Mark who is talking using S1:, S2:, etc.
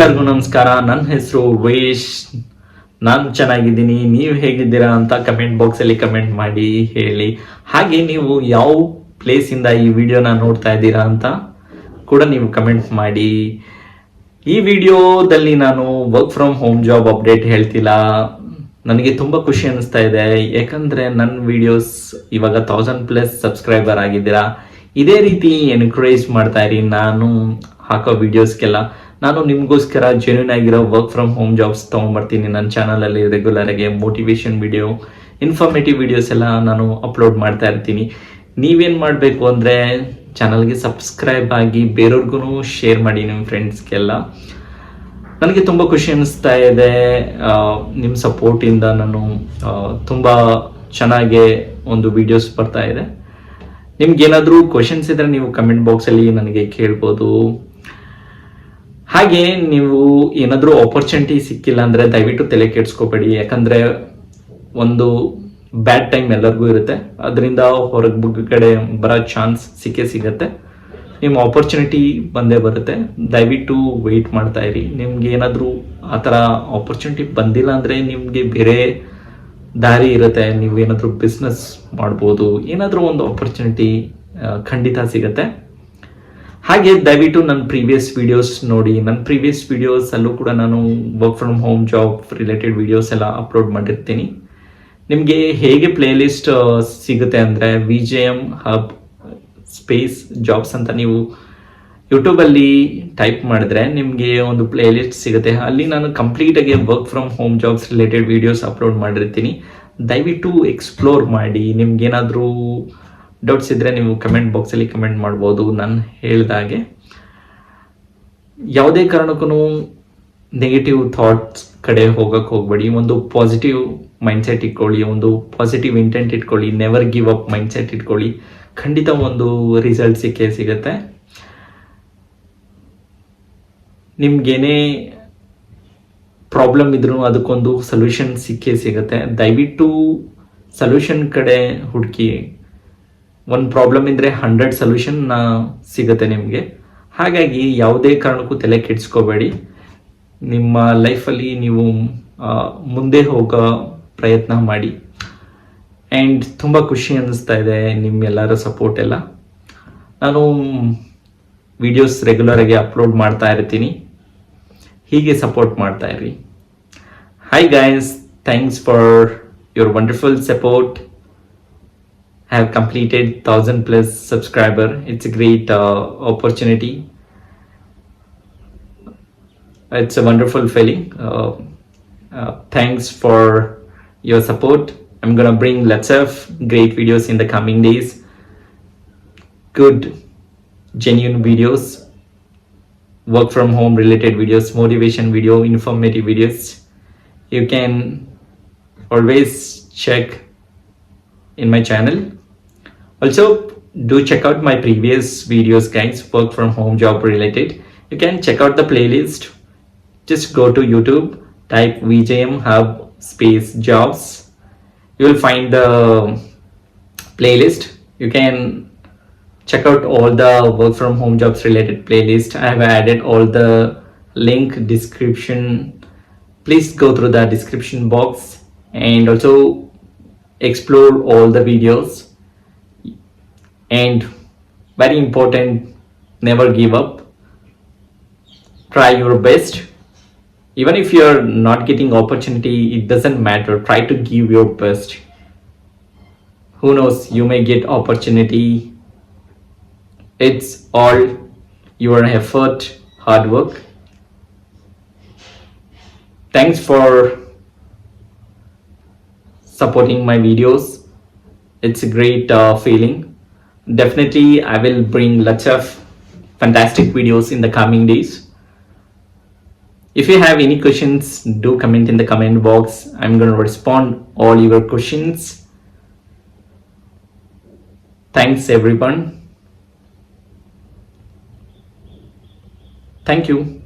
S1: ಎಲ್ಲರಿಗೂ ನಮಸ್ಕಾರ. ನನ್ನ ಹೆಸರು ವೇಶ್. ನಾನು ಚೆನ್ನಾಗಿದ್ದೀನಿ, ನೀವು ಹೇಗಿದ್ದೀರಾ ಅಂತ ಕಮೆಂಟ್ ಬಾಕ್ಸಲ್ಲಿ ಕಮೆಂಟ್ ಮಾಡಿ ಹೇಳಿ. ಹಾಗೆ ನೀವು ಯಾವ ಪ್ಲೇಸಿಂದ ಈ ವಿಡಿಯೋನ ನೋಡ್ತಾ ಇದ್ದೀರಾ ಅಂತ ಕೂಡ ನೀವು ಕಮೆಂಟ್ ಮಾಡಿ. ಈ ವಿಡಿಯೋದಲ್ಲಿ ನಾನು work from home job update ಹೇಳ್ತಿಲ್ಲ. ನನಗೆ ತುಂಬ ಖುಷಿ ಅನಿಸ್ತಾ ಇದೆ, ಯಾಕಂದರೆ ನನ್ನ ವಿಡಿಯೋಸ್ ಇವಾಗ 1000+ ಸಬ್ಸ್ಕ್ರೈಬರ್ ಆಗಿದ್ದೀರಾ. ಇದೇ ರೀತಿ ಎನ್ಕರೇಜ್ ಮಾಡ್ತಾ ಇರಿ. ನಾನು ಹಾಕೋ ವಿಡಿಯೋಸ್ಗೆಲ್ಲ ನಾನು ನಿಮಗೋಸ್ಕರ ಜೆನ್ಯೂನ್ ಆಗಿರೋ ವರ್ಕ್ ಫ್ರಮ್ ಹೋಮ್ ಜಾಬ್ಸ್ ತೊಗೊಂಡ್ಬರ್ತೀನಿ. ನನ್ನ ಚಾನಲಲ್ಲಿ ರೆಗ್ಯುಲರಾಗಿ ಮೋಟಿವೇಶನ್ ವಿಡಿಯೋ, ಇನ್ಫಾರ್ಮೇಟಿವ್ ವಿಡಿಯೋಸ್ ಎಲ್ಲ ನಾನು ಅಪ್ಲೋಡ್ ಮಾಡ್ತಾ ಇರ್ತೀನಿ. ನೀವೇನು ಮಾಡಬೇಕು ಅಂದರೆ ಚಾನಲ್ಗೆ ಸಬ್ಸ್ಕ್ರೈಬ್ ಆಗಿ ಬೇರೆಯವ್ರಿಗೂ ಶೇರ್ ಮಾಡಿ, ನಿಮ್ಮ ಫ್ರೆಂಡ್ಸ್ಗೆಲ್ಲ. ನನಗೆ ತುಂಬ ಖುಷಿ ಅನ್ನಿಸ್ತಾ ಇದೆ, ನಿಮ್ಮ ಸಪೋರ್ಟಿಂದ ನಾನು ತುಂಬ ಚೆನ್ನಾಗೇ ಒಂದು ವಿಡಿಯೋಸ್ ಬರ್ತಾ ಇದೆ. ನಿಮ್ಗೇನಾದರೂ ಕ್ವಶನ್ಸ್ ಇದ್ದರೆ ನೀವು ಕಮೆಂಟ್ ಬಾಕ್ಸಲ್ಲಿ ನನಗೆ ಕೇಳ್ಬೋದು. ಹಾಗೆ ನೀವು ಏನಾದರೂ ಆಪರ್ಚುನಿಟಿ ಸಿಕ್ಕಿಲ್ಲ ಅಂದರೆ ದಯವಿಟ್ಟು ತಲೆ ಕೆಡಿಸ್ಕೋಬೇಡಿ, ಯಾಕಂದರೆ ಒಂದು ಬ್ಯಾಡ್ ಟೈಮ್ ಎಲ್ಲರಿಗೂ ಇರುತ್ತೆ. ಅದರಿಂದ ಹೊರಗಡೆ ಬರೋ ಚಾನ್ಸ್ ಸಿಗುತ್ತೆ. ನಿಮ್ಮ ಆಪರ್ಚುನಿಟಿ ಬಂದೇ ಬರುತ್ತೆ. ದಯವಿಟ್ಟು ವೆಯ್ಟ್ ಮಾಡ್ತಾ ಇರಿ. ನಿಮ್ಗೆ ಏನಾದರೂ ಆ ಥರ ಆಪರ್ಚುನಿಟಿ ಬಂದಿಲ್ಲ ಅಂದರೆ ನಿಮಗೆ ಬೇರೆ ದಾರಿ ಇರುತ್ತೆ. ನೀವು ಏನಾದರೂ ಬಿಸ್ನೆಸ್ ಮಾಡ್ಬೋದು, ಏನಾದರೂ ಒಂದು ಆಪರ್ಚುನಿಟಿ ಖಂಡಿತ ಸಿಗುತ್ತೆ. ಹಾಗೆ ದಯವಿಟ್ಟು ನನ್ನ ಪ್ರೀವಿಯಸ್ ವಿಡಿಯೋಸ್ ನೋಡಿ. ನನ್ನ ಪ್ರೀವಿಯಸ್ ವಿಡಿಯೋಸಲ್ಲೂ ಕೂಡ ನಾನು work from home job related videos ಎಲ್ಲ ಅಪ್ಲೋಡ್ ಮಾಡಿರ್ತೀನಿ. ನಿಮಗೆ ಹೇಗೆ ಪ್ಲೇಲಿಸ್ಟ್ ಸಿಗುತ್ತೆ ಅಂದರೆ VJM ಹಬ್ ಸ್ಪೇಸ್ ಜಾಬ್ಸ್ ಅಂತ ನೀವು ಯೂಟ್ಯೂಬಲ್ಲಿ ಟೈಪ್ ಮಾಡಿದ್ರೆ ನಿಮಗೆ ಒಂದು ಪ್ಲೇಲಿಸ್ಟ್ ಸಿಗುತ್ತೆ. ಅಲ್ಲಿ ನಾನು ಕಂಪ್ಲೀಟಾಗಿ work from home jobs related videos upload ಮಾಡಿರ್ತೀನಿ. ದಯವಿಟ್ಟು ಎಕ್ಸ್ಪ್ಲೋರ್ ಮಾಡಿ. ನಿಮ್ಗೇನಾದರೂ ಡೌಟ್ಸ್ ಇದ್ದರೆ ನೀವು ಕಮೆಂಟ್ ಬಾಕ್ಸಲ್ಲಿ ಕಮೆಂಟ್ ಮಾಡ್ಬೋದು. ನಾನು ಹೇಳಿದಾಗೆ ಯಾವುದೇ ಕಾರಣಕ್ಕೂ ನೆಗೆಟಿವ್ ಥಾಟ್ಸ್ ಕಡೆ ಹೋಗಕ್ಕೆ ಹೋಗಬೇಡಿ. ಒಂದು ಪಾಸಿಟಿವ್ ಮೈಂಡ್ಸೆಟ್ ಇಟ್ಕೊಳ್ಳಿ, ಒಂದು ಪಾಸಿಟಿವ್ ಇಂಟೆಂಟ್ ಇಟ್ಕೊಳ್ಳಿ, ನೆವರ್ ಗಿವ್ ಅಪ್ ಮೈಂಡ್ಸೆಟ್ ಇಟ್ಕೊಳ್ಳಿ. ಖಂಡಿತ ಒಂದು ರಿಸಲ್ಟ್ ಸಿಗುತ್ತೆ. ನಿಮ್ಗೇನೇ ಪ್ರಾಬ್ಲಮ್ ಇದ್ರೂ ಅದಕ್ಕೊಂದು ಸೊಲ್ಯೂಷನ್ ಸಿಗುತ್ತೆ. ದಯವಿಟ್ಟು ಸೊಲ್ಯೂಷನ್ ಕಡೆ ಹುಡುಕಿ. ಒಂದು ಪ್ರಾಬ್ಲಮ್ ಇದ್ದರೆ 100 ಸೊಲ್ಯೂಷನ್ ಸಿಗುತ್ತೆ ನಿಮಗೆ. ಹಾಗಾಗಿ ಯಾವುದೇ ಕಾರಣಕ್ಕೂ ತಲೆ ಕೆಡಿಸ್ಕೋಬೇಡಿ. ನಿಮ್ಮ ಲೈಫಲ್ಲಿ ನೀವು ಮುಂದೆ ಹೋಗೋ ಪ್ರಯತ್ನ ಮಾಡಿ. ಆ್ಯಂಡ್ ತುಂಬ ಖುಷಿ ಅನ್ನಿಸ್ತಾ ಇದೆ ನಿಮ್ಮೆಲ್ಲರ ಸಪೋರ್ಟ್ ಎಲ್ಲ. ನಾನು ವಿಡಿಯೋಸ್ ರೆಗ್ಯುಲರಾಗಿ ಅಪ್ಲೋಡ್ ಮಾಡ್ತಾ ಇರ್ತೀನಿ. ಹೀಗೆ ಸಪೋರ್ಟ್ ಮಾಡ್ತಾ ಇರಿ. Hi guys, thanks for your wonderful support. I have completed 1000+ subscriber. It's a great opportunity. It's a wonderful feeling. Thanks for your support. I'm gonna bring lots of great videos in the coming days. Good, genuine videos, work from home related videos, motivation video, informative videos. You can always check in my channel. Also, do check out my previous videos guys, work from home job related. You can check out the playlist. Just go to YouTube, type VJM hub space jobs. You will find the playlist. You can check out all the work from home jobs related playlist. I have added all the link description. Please go through the description box and also explore all the videos. And very important, never give up. Try your best. Even if you're not getting opportunity, it doesn't matter. Try to give your best. Who knows, you may get opportunity. It's all your effort, hard work. Thanks for supporting my videos. It's a great feeling. Definitely I will bring lots of fantastic videos in the coming days. If you have any questions, do comment in the comment box. I'm going to respond all your questions. Thanks everyone. Thank you.